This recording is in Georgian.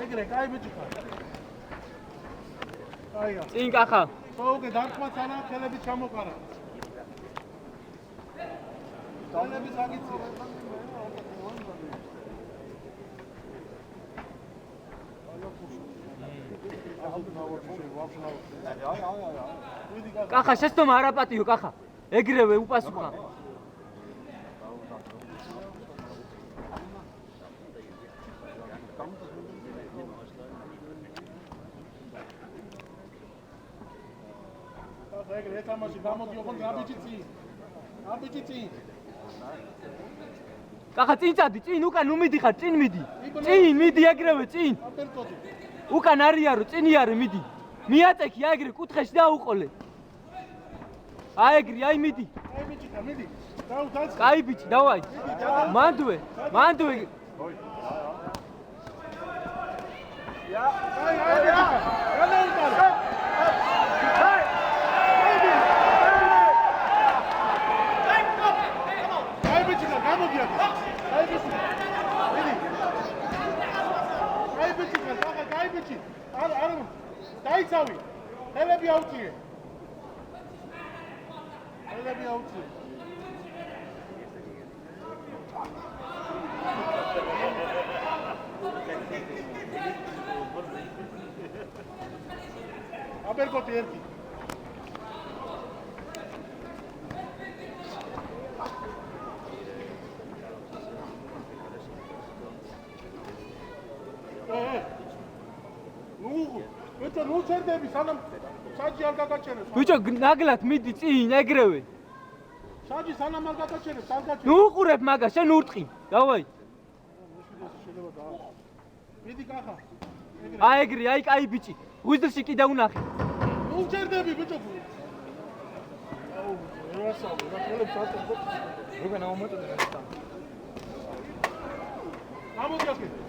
ეგრე, კაი ბიჭი ხარ. კაია. წინ კახა. თოუგე დარტყმაც არა, ხელები ჩამოყარა. ხელები საგიცი. კახა შეცდომა არ აპატიო კახა. ეგრევე უპასუხა. ეგრე ეთამაში გამოდი ოღონდ გაბიჭი წინ. კახა წინ წადი, წინ უკან უმიდიხარ, წინ მიდი. წინ მიდი ეგრევე წინ. უკან არიარო, წინი არე მიდი. მიაწექი ეგრე კუთხეში და უყოლე. აი ეგრე, აი მიდი. აი ბიჭი და მიდი. დაუძაც. კაი ბიჭი, დავაი. მანდვე. დაიცავი. ხელები აუწიე. აბერკოტი ერთი. ნუ ჩერდები სანამ საჯი არ გაგაჩერებს. ბიჭო, ნაგლად მიდი წინ ეგრევე. საჯი სანამ არ გაგაჩერებს, არ გაჩერებს. ნუ უყურებ მაგას, შენ ურტყი. დავაი. მიდი კახა. აი ეგრე, აი კაი ბიჭი. უზრში კიდე უნახე. ნუ ჩერდები ბიჭო. აუ, ერასავ, რა ხელებს აწევ. როგორ ნაუმეტო და გამოდი აქ.